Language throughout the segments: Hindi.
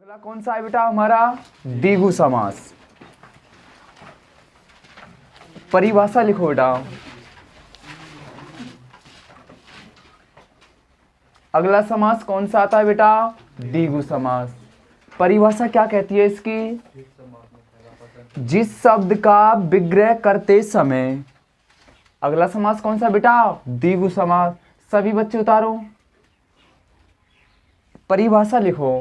अगला कौन सा है बेटा हमारा? द्विगु समास। परिभाषा लिखो बेटा। अगला समास कौन सा आता है बेटा? द्विगु समास। परिभाषा क्या कहती है इसकी? जिस शब्द का विग्रह करते समय। अगला समास कौन सा बेटा? द्विगु समास। सभी बच्चे उतारो, परिभाषा लिखो।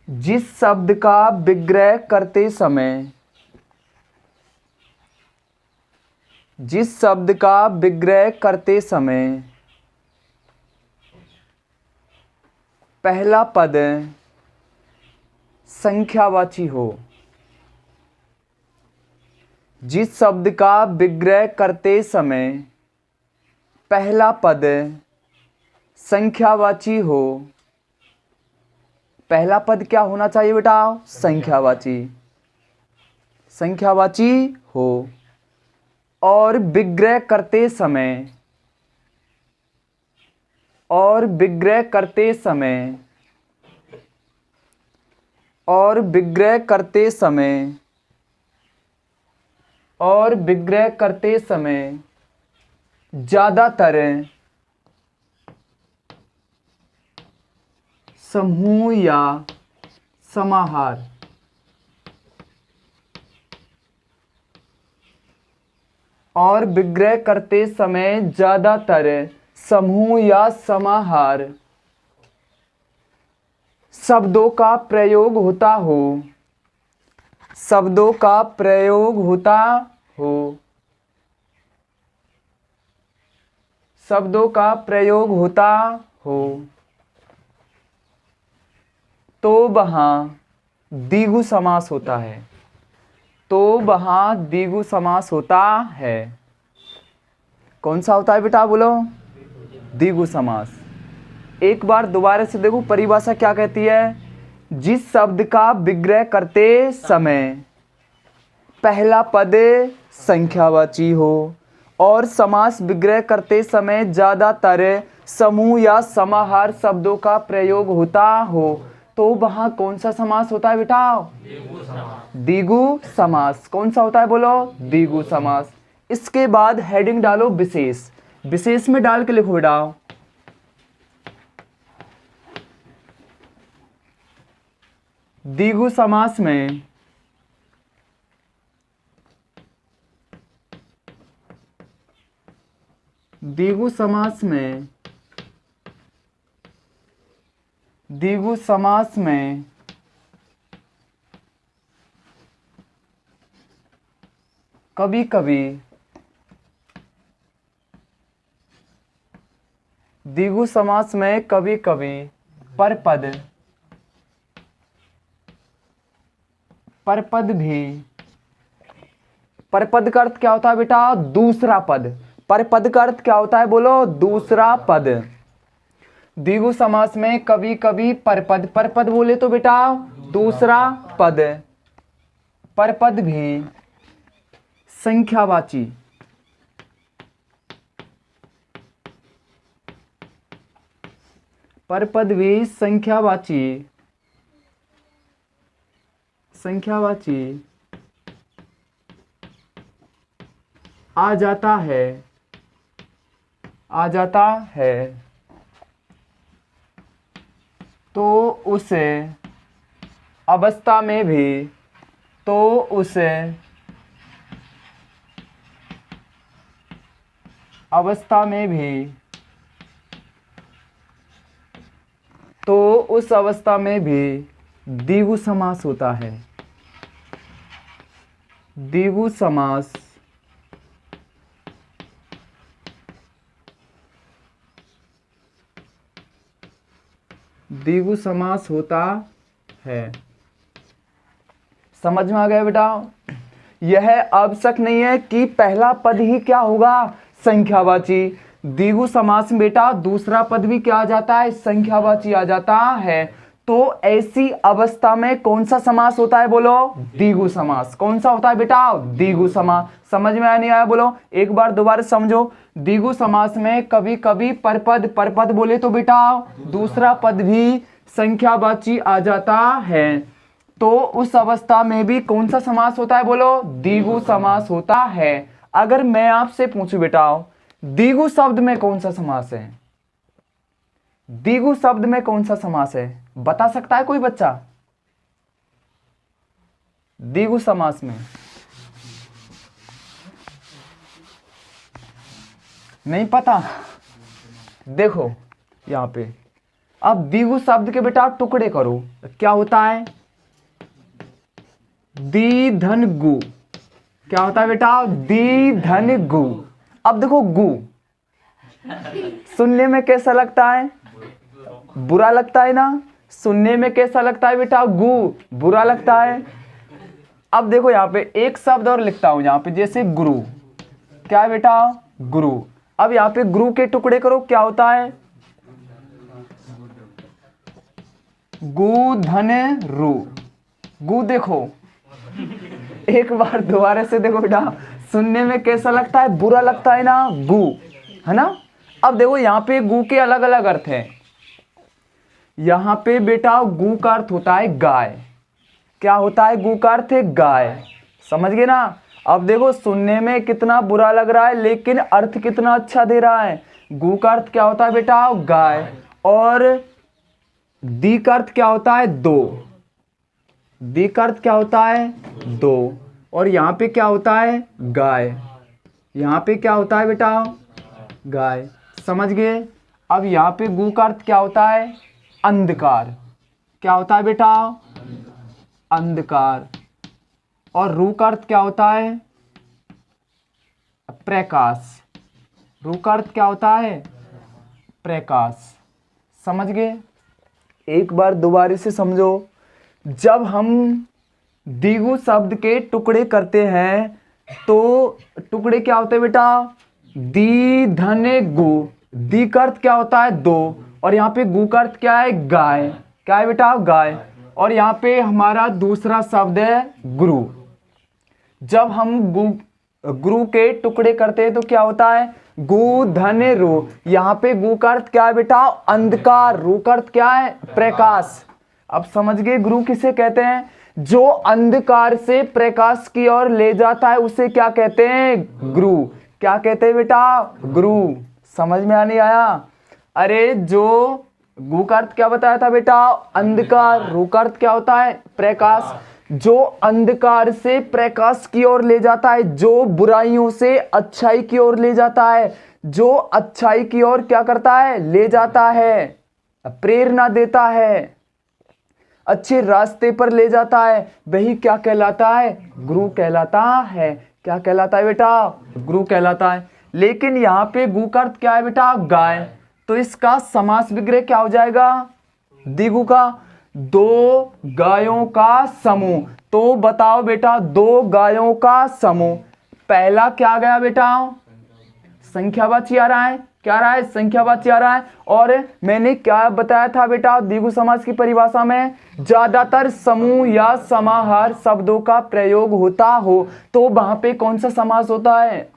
जिस शब्द का विग्रह करते समय, जिस शब्द का विग्रह करते समय पहला पद संख्यावाची हो। जिस शब्द का विग्रह करते समय पहला पद संख्यावाची हो। पहला पद क्या होना चाहिए बेटा? संख्यावाची। संख्यावाची हो और विग्रह करते समय, और विग्रह करते समय, और विग्रह करते समय, और विग्रह करते समय ज्यादातर समूह या समाहार, और विग्रह करते समय ज्यादातर समूह या समाहार शब्दों का प्रयोग होता हो। शब्दों का प्रयोग होता हो। शब्दों का प्रयोग होता हो तो वहां द्विगु समास होता है। तो वहां द्विगु समास होता है। कौन सा होता है बेटा? बोलो। द्विगु समास। एक बार दोबारा से देखो परिभाषा क्या कहती है। जिस शब्द का विग्रह करते समय पहला पद संख्यावाची हो और समास विग्रह करते समय ज्यादातर समूह या समाहार शब्दों का प्रयोग होता हो तो वहां कौन सा समास होता है बेटा? द्विगु समास। कौन सा होता है? बोलो। द्विगु समास। इसके बाद हेडिंग डालो विशेष। विशेष में डाल के लिखो बेटा। द्विगु समास में द्विगु समास में द्विगु समास में कभी कभी द्विगु समास में कभी कभी परपद भी। परपद का अर्थ क्या होता है बेटा? दूसरा पद। परपद का अर्थ क्या होता है? बोलो। दूसरा पद। द्विगु समास में कभी कभी परपद। परपद बोले तो बेटा दूसरा पद। परपद भी संख्यावाची। परपद भी संख्यावाची आ जाता है तो उस अवस्था में भी द्विगु समास होता है। द्विगु समास होता है। समझ में आ गया बेटा? यह आवश्यक नहीं है कि पहला पद ही क्या होगा? संख्यावाची। द्विगु समास में बेटा दूसरा पद भी क्या आ जाता है? संख्यावाची आ जाता है। तो ऐसी अवस्था में कौन सा समास होता है? बोलो। द्विगु समास। कौन सा होता है बेटा? द्विगु समास। समझ में आया नहीं आया? बोलो एक बार दोबारा समझो। द्विगु समास में कभी कभी परपद बोले तो बेटा दूसरा पद भी संख्यावाची आ जाता है, तो उस अवस्था में भी कौन सा समास होता है बोलो? द्विगु समास होता है। अगर मैं आपसे पूछूं बेटा द्विगु शब्द में कौन सा समास है? द्विगु शब्द में कौन सा समास है? बता सकता है कोई बच्चा? द्विगु समास में नहीं पता? देखो यहां पे अब द्विगु शब्द के बेटा टुकड़े करो, क्या होता है? दी धन गु। क्या होता है बेटा? दी धन गु। अब देखो गु सुनने में कैसा लगता है? बुरा लगता है ना? सुनने में कैसा लगता है बेटा? गु बुरा लगता है। अब देखो यहाँ पे एक शब्द और लिखता हूं यहाँ पे, जैसे गुरु। क्या है बेटा? गुरु। अब यहाँ पे गुरु के टुकड़े करो, क्या होता है? गु धन रु। गु देखो एक बार दोबारा से देखो बेटा, सुनने में कैसा लगता है? बुरा लगता है ना? गु, है ना? अब देखो यहाँ पे गु के अलग अलग अर्थ हैं। यहाँ पे बेटा गु का अर्थ होता है गाय। क्या होता है? गु का अर्थ है गाय। समझ गए ना? अब देखो सुनने में कितना बुरा लग रहा है, लेकिन अर्थ कितना अच्छा दे रहा है। गु का अर्थ क्या होता है बेटा? गाय। और दी का अर्थ क्या होता है? दो। दी का अर्थ क्या होता है? दो। और यहाँ पे क्या होता है? गाय। यहाँ पे क्या होता है बेटा? गाय। समझ गए? अब यहाँ पे गु का अर्थ क्या होता है? अंधकार। क्या होता है बेटा? अंधकार। और रू का अर्थ क्या होता है? प्रकाश। रू का अर्थ क्या होता है? प्रकाश। समझ गए? एक बार दोबारा से समझो। जब हम द्विगु शब्द के टुकड़े करते हैं तो टुकड़े क्या होते हैं बेटा? दी धन गु। दी का अर्थ क्या होता है? दो। और यहाँ पे गु का अर्थ क्या है? गाय। क्या है बेटा? गाय। और यहाँ पे हमारा दूसरा शब्द है गुरु। जब हम गुरु के टुकड़े करते हैं तो क्या होता है? गु धन रु। यहाँ पे गु का अर्थ क्या है बेटा? अंधकार। रू का अर्थ क्या है? प्रकाश। अब समझ गए गुरु किसे कहते हैं? जो अंधकार से प्रकाश की ओर ले जाता है उसे क्या कहते हैं? गुरु। क्या कहते हैं बेटा? गुरु। समझ में आने आया? अरे जो गु का अर्थ क्या बताया था बेटा? अंधकार। रू का अर्थ क्या होता है? प्रकाश। जो अंधकार से प्रकाश की ओर ले जाता है, जो बुराइयों से अच्छाई की ओर ले जाता है, जो अच्छाई की ओर क्या करता है? ले जाता है, प्रेरणा देता है, अच्छे रास्ते पर ले जाता है, वही क्या कहलाता है? गुरु कहलाता है। क्या कहलाता है बेटा? गुरु कहलाता है। लेकिन यहाँ पे गु का अर्थ क्या है बेटा? गाय। तो इसका समास विग्रह क्या हो जाएगा? द्विगु का दो गायों का समूह। तो बताओ बेटा, दो गायों का समूह। पहला क्या आ गया बेटा? संख्यावाची आ रहा है। क्या आ रहा है? संख्यावाची आ रहा है। और मैंने क्या बताया था बेटा द्विगु समास की परिभाषा में? ज्यादातर समूह या समाहार शब्दों का प्रयोग होता हो तो वहां पे कौन सा समास होता है?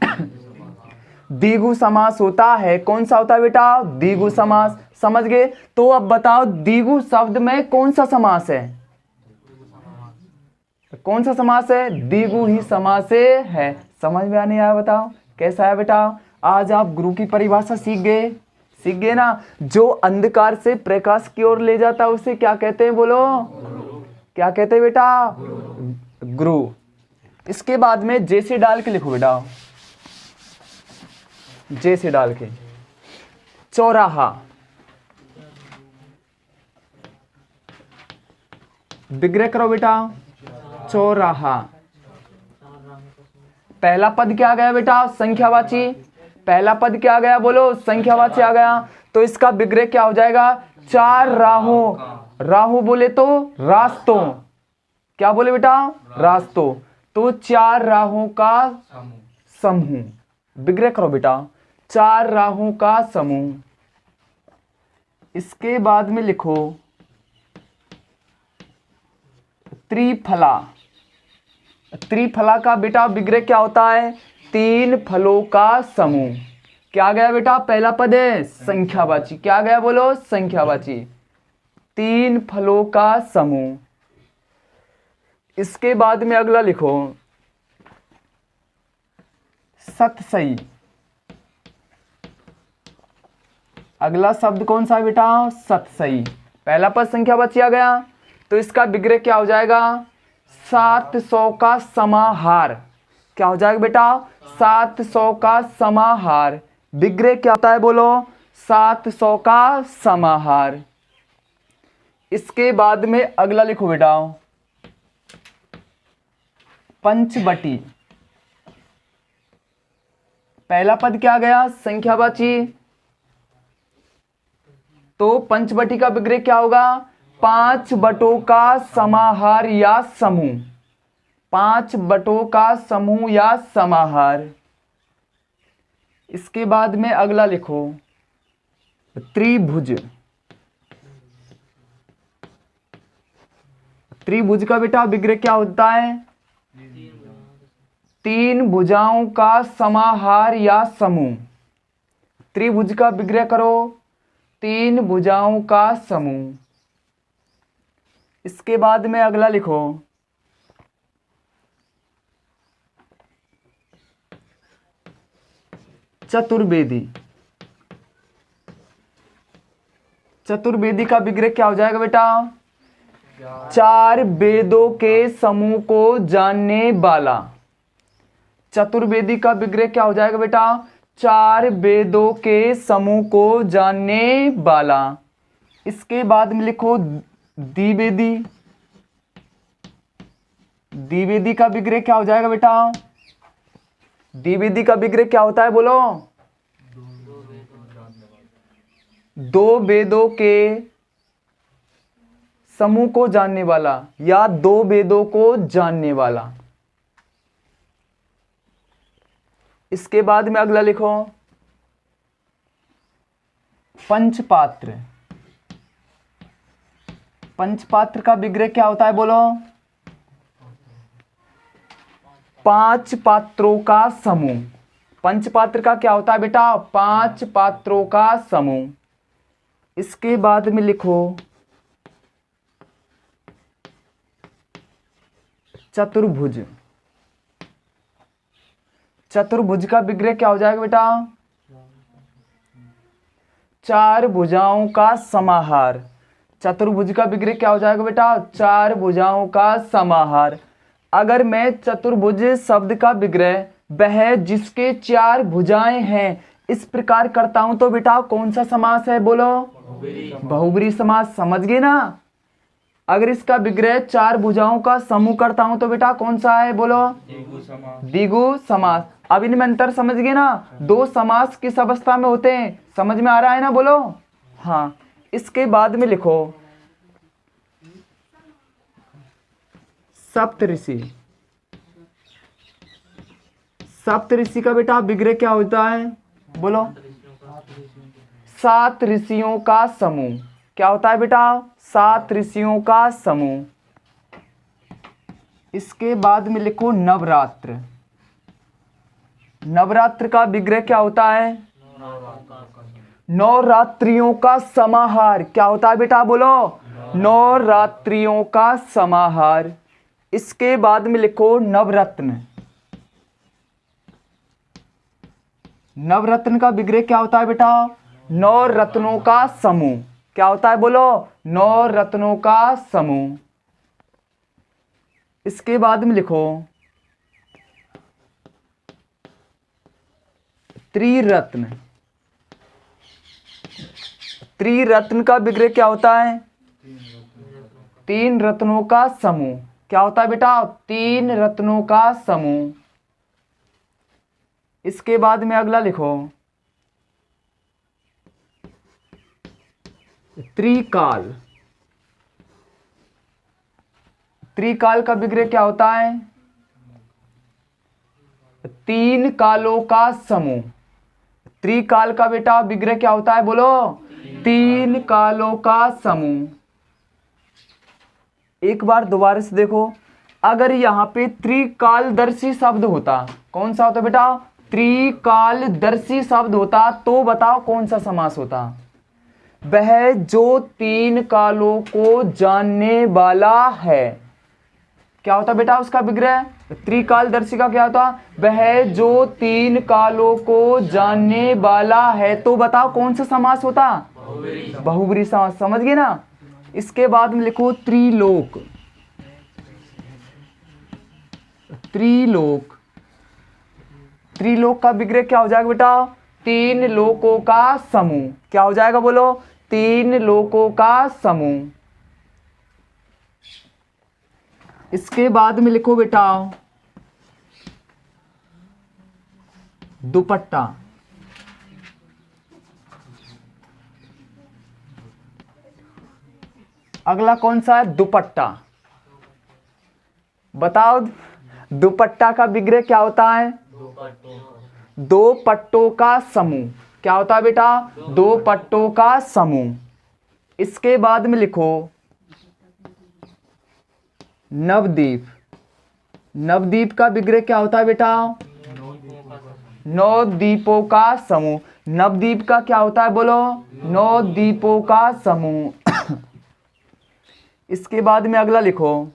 द्विगु समास होता है। कौन सा होता है बेटा? द्विगु समास। समझ गए? तो अब बताओ द्विगु शब्द में कौन सा समास है? कौन सा समास है? द्विगु ही समास है। समझ में आने आया? बताओ कैसा है बेटा? आज आप गुरु की परिभाषा सीख गए? सीख गए ना? जो अंधकार से प्रकाश की ओर ले जाता है उसे क्या कहते हैं? बोलो क्या कहते हैं बेटा? गुरु। इसके बाद में जैसे डाल के लिखो बेटा, जैसे डाल के। चौराहा। विग्रह करो बेटा। चौराहा। पहला पद क्या आ गया बेटा? संख्यावाची। पहला पद क्या आ गया? बोलो संख्यावाची आ गया। तो इसका विग्रह क्या हो जाएगा? चार राहों। राहों बोले तो रास्तों। क्या बोले बेटा? रास्तों। तो चार राहों का समूह। विग्रह करो बेटा। चार राहों का समूह। इसके बाद में लिखो त्रिफला। त्रिफला का बेटा विग्रह क्या होता है? तीन फलों का समूह। क्या गया बेटा? पहला पद है संख्यावाची। क्या गया? बोलो संख्यावाची। तीन फलों का समूह। इसके बाद में अगला लिखो सतसई। अगला शब्द कौन सा है बेटा? सतसई। पहला पद संख्या बच गया, तो इसका विग्रह क्या हो जाएगा? 700 का समाहार। क्या हो जाएगा बेटा? 700 का समाहार। विग्रह क्या होता है बोलो? 700 का समाहार। इसके बाद में अगला लिखो बेटा पंचवटी। पहला पद क्या गया? संख्या बची, तो पंचवटी का विग्रह क्या होगा? 5 बटों का समाहार या समूह। 5 बटों का समूह या समाहार। इसके बाद में अगला लिखो त्रिभुज। त्रिभुज का बेटा विग्रह क्या होता है? 3 भुजाओं का समाहार या समूह। त्रिभुज का विग्रह करो 3 भुजाओं का समूह। इसके बाद में अगला लिखो चतुर्वेदी। चतुर्वेदी का विग्रह क्या हो जाएगा बेटा? 4 वेदों के समूह को जानने वाला। चतुर्वेदी का विग्रह क्या हो जाएगा बेटा? 4 वेदों के समूह को जानने वाला। इसके बाद में लिखो द्विवेदी। द्विवेदी का विग्रह क्या हो जाएगा बेटा? द्विवेदी का विग्रह क्या होता है बोलो? 2 वेदों के समूह को जानने वाला या 2 वेदों को जानने वाला। इसके बाद में अगला लिखो पंचपात्र। पंचपात्र का विग्रह क्या होता है बोलो? 5 पात्रों का समूह। पंचपात्र का क्या होता है बेटा? 5 पात्रों का समूह। इसके बाद में लिखो चतुर्भुज। चतुर्भुज का विग्रह क्या हो जाएगा बेटा? 4 भुजाओं का समाहार। चतुर्भुज का विग्रह क्या हो जाएगा बेटा? 4 भुजाओं का समाहार। अगर मैं चतुर्भुज शब्द का विग्रह वह जिसके 4 भुजाएं हैं इस प्रकार करता हूं तो बेटा कौन सा समास है बोलो? बहुब्री समास। समझ गए ना? अगर इसका विग्रह 4 भुजाओं का समूह करता हूं तो बेटा कौन सा है बोलो? द्विगु समास। अब इनमें अंतर समझ गए ना? 2 समास किस अवस्था में होते हैं? समझ में आ रहा है ना बोलो? हाँ। इसके बाद में लिखो सप्तऋषि। सप्तऋषि का बेटा विग्रह क्या होता है बोलो? 7 ऋषियों का समूह। क्या होता है बेटा? 7 ऋषियों का समूह। इसके बाद में लिखो नवरात्र। नवरात्र का विग्रह क्या होता है? नवरात्रियों का समाहार। क्या होता है बेटा बोलो? नवरात्रियों का समाहार। इसके बाद में लिखो नवरत्न। नवरत्न का विग्रह क्या होता है बेटा? 9 रत्नों का समूह। क्या होता है बोलो? 9 रत्नों का समूह। इसके बाद में लिखो त्रिरत्न। त्रिरत्न का विग्रह क्या होता है? 3 रत्नों का समूह। क्या होता है बेटा? 3 रत्नों का समूह। इसके बाद में अगला लिखो त्रिकाल। त्रिकाल का विग्रह क्या होता है? 3 कालों का समूह। त्रिकाल का बेटा विग्रह क्या होता है बोलो? 3 कालों का समूह। एक बार दोबारा से देखो, अगर यहाँ पे त्रिकालदर्शी शब्द होता, कौन सा होता बेटा? त्रिकालदर्शी शब्द होता, तो बताओ कौन सा समास होता? वह जो तीन कालों को जानने वाला है। क्या होता बेटा उसका विग्रह? त्रिकालदर्शी का क्या होता? वह जो तीन कालों को जानने वाला है। तो बताओ कौन सा समास होता? बहुब्रीहि समास। समझ गए ना? इसके बाद में लिखो त्रिलोक। त्रिलोक, त्रिलोक का विग्रह क्या हो जाएगा बेटा? तीन लोकों का समूह। क्या हो जाएगा बोलो? तीन लोकों का समूह। इसके बाद में लिखो बेटा दुपट्टा। अगला कौन सा है? दुपट्टा। बताओ दुपट्टा का विग्रह क्या होता है? दो पट्टों का समूह। क्या होता है बेटा? दो पट्टों का समूह। इसके बाद में लिखो नवद्वीप। नवद्वीप का विग्रह क्या होता है बेटा? नौ द्वीपों का समूह। नवद्वीप का क्या होता है बोलो? नौ द्वीपों का समूह। इसके बाद में अगला लिखो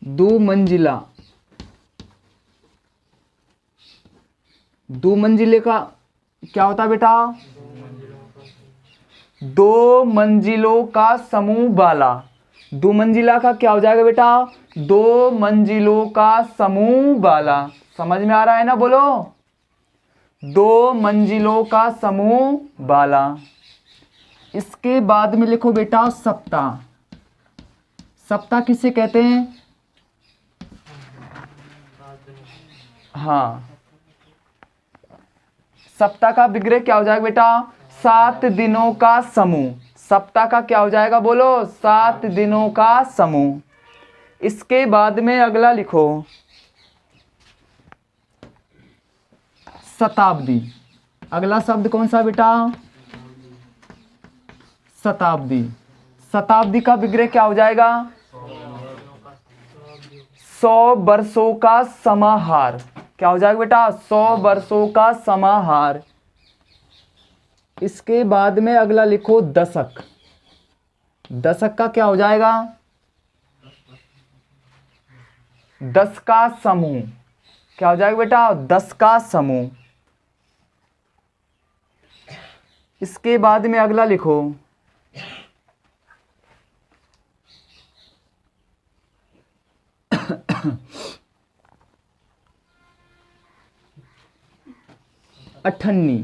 दो मंजिला। दो मंजिले का क्या होता है बेटा? दो मंजिलों का समूह वाला। दो मंजिला का क्या हो जाएगा बेटा? दो मंजिलों का समूह वाला। समझ में आ रहा है ना? बोलो दो मंजिलों का समूह वाला। इसके बाद में लिखो बेटा सप्ताह। सप्ताह किसे कहते हैं? हाँ, सप्ताह का विग्रह क्या हो जाएगा बेटा? 7 दिनों का समूह। सप्ताह का क्या हो जाएगा बोलो? 7 दिनों का समूह। इसके बाद में अगला लिखो शताब्दी। अगला शब्द कौन सा बेटा? शताब्दी। शताब्दी का विग्रह क्या हो जाएगा? 100 वर्षों का समाहार। क्या हो जाएगा बेटा? 100 वर्षों का समाहार। इसके बाद में अगला लिखो दशक। दशक का क्या हो जाएगा? 10 का समूह। क्या हो जाएगा बेटा? 10 का समूह। इसके बाद में अगला लिखो अठन्नी।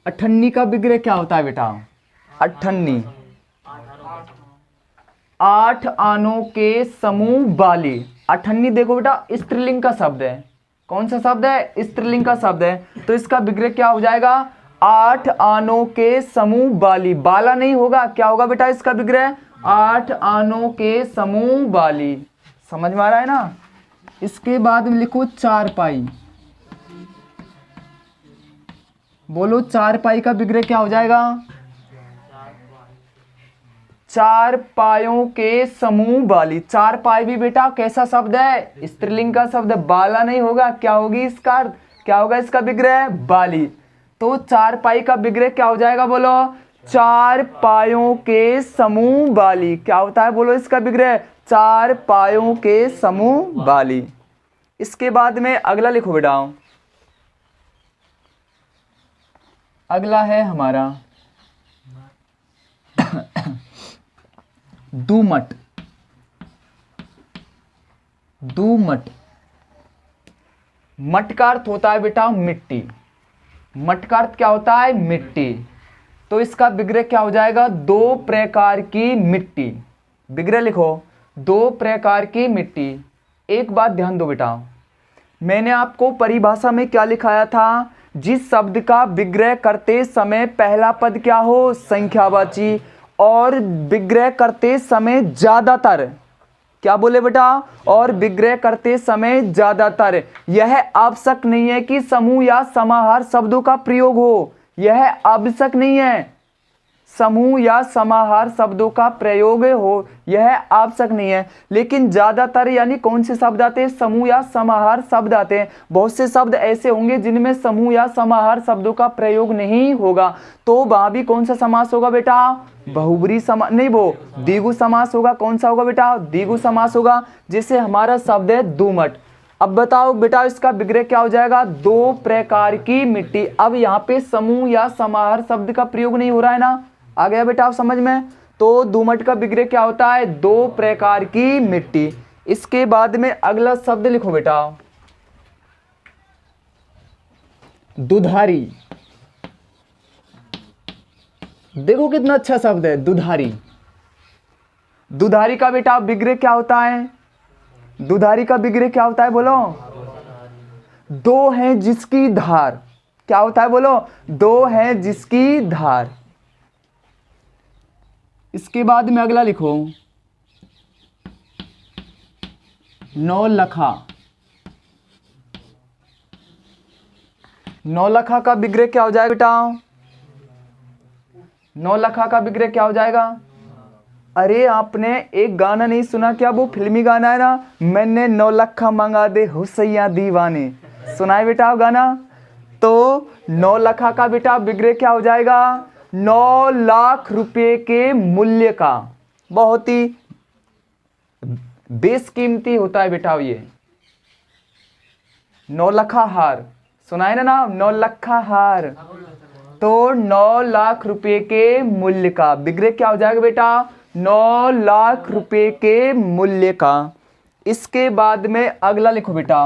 अठन्नी का विग्रह क्या होता है बेटा? अठन्नी 8 आनों के समूह वाली। अठन्नी देखो बेटा स्त्रीलिंग का शब्द है। कौन सा शब्द है? स्त्रीलिंग का शब्द है। तो इसका विग्रह क्या हो जाएगा? 8 आनों के समूह वाली। बाला नहीं होगा। क्या होगा बेटा इसका विग्रह? 8 आनों के समूह वाली। समझ में आ रहा है ना? इसके बाद में लिखो चारपाई। बोलो चारपाई का विग्रह क्या हो जाएगा? 4 पायों के समूह वाली। 4 पाई भी बेटा कैसा शब्द है? स्त्रीलिंग का शब्द। बाला नहीं होगा। क्या होगी इसका? क्या होगा इसका विग्रह? बाली। तो 4 पाई का विग्रह क्या हो जाएगा बोलो? 4 पायों के समूह वाली। क्या होता है बोलो इसका विग्रह? 4 पायों के समूह वाली। इसके बाद में अगला लिखो बेटा। अगला है हमारा दूमट। दूमट। मट का अर्थ होता है बेटा मिट्टी। मट का अर्थ क्या होता है? मिट्टी। तो इसका विग्रह क्या हो जाएगा? 2 प्रकार की मिट्टी। विग्रह लिखो 2 प्रकार की मिट्टी। एक बात ध्यान दो बेटा, मैंने आपको परिभाषा में क्या लिखाया था? जिस शब्द का विग्रह करते समय पहला पद क्या हो? संख्यावाची। और विग्रह करते समय ज्यादातर क्या बोले बेटा? और विग्रह करते समय ज्यादातर। यह आवश्यक नहीं है कि समूह या समाहार शब्दों का प्रयोग हो। यह आवश्यक नहीं है। समूह या समाहार शब्दों का प्रयोग हो यह आवश्यक नहीं है। लेकिन ज्यादातर यानी कौन से शब्द आते हैं, समूह या समाहार शब्द आते हैं। बहुत से शब्द ऐसे होंगे जिनमें समूह या समाहार शब्दों का प्रयोग नहीं होगा, तो वहां भी कौन सा समास होगा बेटा, बहुब्री समास नहीं, वो द्विगु समास होगा। कौन सा होगा बेटा, द्विगु समास होगा। जैसे हमारा शब्द है दोमट, अब बताओ बेटा इसका विग्रह क्या हो जाएगा, दो प्रकार की मिट्टी। अब यहाँ पे समूह या समाहार शब्द का प्रयोग नहीं हो रहा है ना, आ गया बेटा आप समझ में। तो दोमट का विग्रह क्या होता है, दो प्रकार की मिट्टी। इसके बाद में अगला शब्द लिखो बेटा, दुधारी। देखो कितना अच्छा शब्द है, दुधारी। दुधारी का बेटा विग्रह क्या होता है, दुधारी का विग्रह क्या होता है बोलो, दो है जिसकी धार। क्या होता है बोलो, दो है जिसकी धार। इसके बाद में अगला लिखो, नौलखा। नौलखा का विग्रह क्या हो जाएगा बेटा, नौलखा का विग्रह क्या हो जाएगा। अरे आपने एक गाना नहीं सुना क्या, वो फिल्मी गाना है ना, मैंने नौलखा मंगा दे हुसैया दीवाने, सुना है बेटा गाना। तो नौलखा का बेटा विग्रह क्या हो जाएगा, 9 लाख रुपए के मूल्य का, बहुत ही बेशकीमती होता है बेटा ये नौलखा हार, सुना है ना, नौलखा हार। तो 9 लाख रुपए के मूल्य का विग्रह क्या हो जाएगा बेटा, 9 लाख रुपए के मूल्य का। इसके बाद में अगला लिखो बेटा,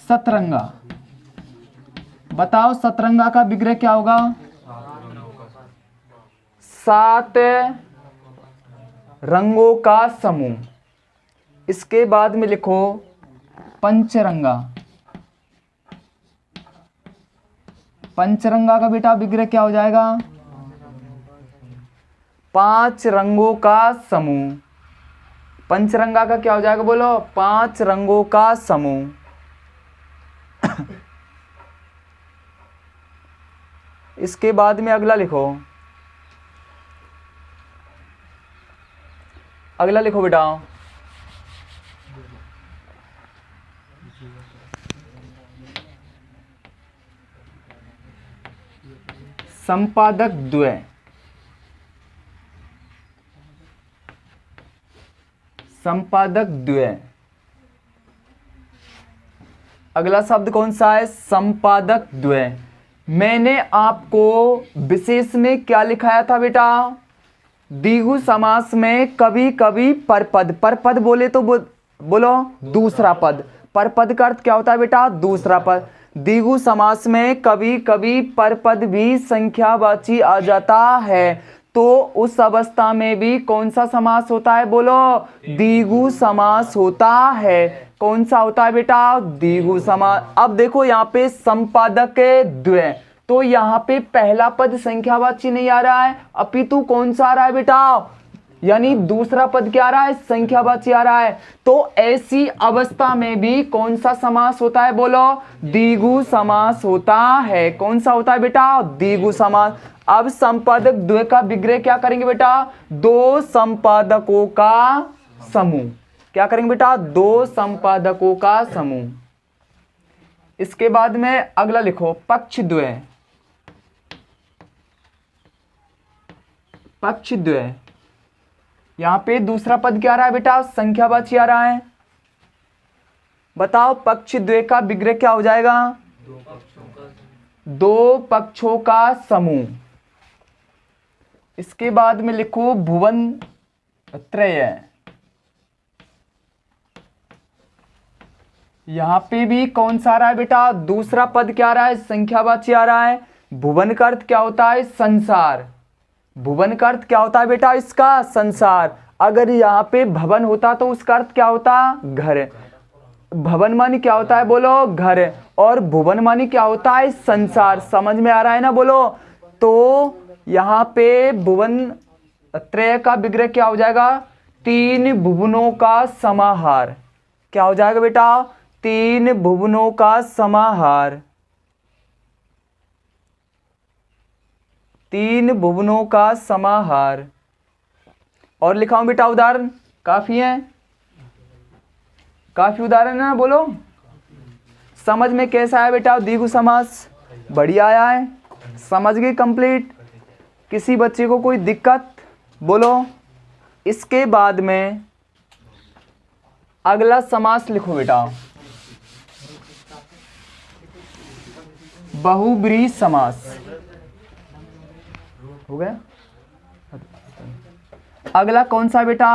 सतरंगा। बताओ सतरंगा का विग्रह क्या होगा, 7 रंगों का समूह। इसके बाद में लिखो पंचरंगा। पंचरंगा का बेटा विग्रह क्या हो जाएगा, 5 रंगों का समूह। पंचरंगा का क्या हो जाएगा बोलो, 5 रंगों का समूह। इसके बाद में अगला लिखो, अगला लिखो बेटा, संपादक द्वय। संपादक द्वय, अगला शब्द कौन सा है, संपादक द्वय। मैंने आपको विशेष में क्या लिखाया था बेटा, द्विगु समास में कभी कभी परपद, परपद बोले तो बोलो दूसरा पद। परपद का अर्थ क्या होता है बेटा, दूसरा पद। द्विगु समास में कभी कभी परपद भी संख्यावाची आ जाता है, तो उस अवस्था में भी कौन सा समास होता है बोलो, द्विगु समास होता है। कौन सा होता है बेटा, द्विगु समास। अब देखो यहाँ पे संपादक द्वय, तो यहाँ पे पहला पद संख्यावाची नहीं आ रहा है, अपितु कौन सा आ रहा है बेटा, यानी दूसरा पद क्या आ रहा है, संख्यावाची आ रहा है। तो ऐसी अवस्था में भी कौन सा समास होता है बोलो, द्विगु समास होता है। कौन सा होता है बेटा, द्विगु समास। अब संपादक द्वय का विग्रह क्या करेंगे बेटा, दो संपादकों का समूह। क्या करेंगे बेटा, दो संपादकों का समूह। इसके बाद में अगला लिखो, पक्ष द्वय। पक्ष द्वय, यहां पे दूसरा पद क्या आ रहा है बेटा, संख्यावाची आ रहा है। बताओ पक्ष द्वय का विग्रह क्या हो जाएगा, दो पक्षों का समूह। इसके बाद में लिखो भुवन त्रय। यहां पे भी कौन सा आ रहा है बेटा, दूसरा पद क्या आ रहा है, संख्यावाची आ रहा है। भुवन का अर्थ क्या होता है, संसार। भुवन का अर्थ क्या होता है बेटा इसका, संसार। अगर यहाँ पे भवन होता तो उसका अर्थ क्या होता, घर। भवन मानी क्या होता है बोलो, घर, और भुवन मानी क्या होता है, संसार। समझ में आ रहा है ना बोलो। तो यहाँ पे भुवन त्रय का विग्रह क्या हो जाएगा, तीन भुवनों का समाहार। क्या हो जाएगा बेटा, तीन भुवनों का समाहार। तीन भुवनों का समाहार। और लिखाऊं बेटा उदाहरण? काफी है, काफी उदाहरण है ना, बोलो। समझ में कैसा है बेटा द्विगु समास? बढ़िया आया है, समझ गए कंप्लीट? किसी बच्चे को कोई दिक्कत? बोलो। इसके बाद में अगला समास लिखो बेटा, बहुब्रीहि समास। हो गया? अगला कौन सा बेटा?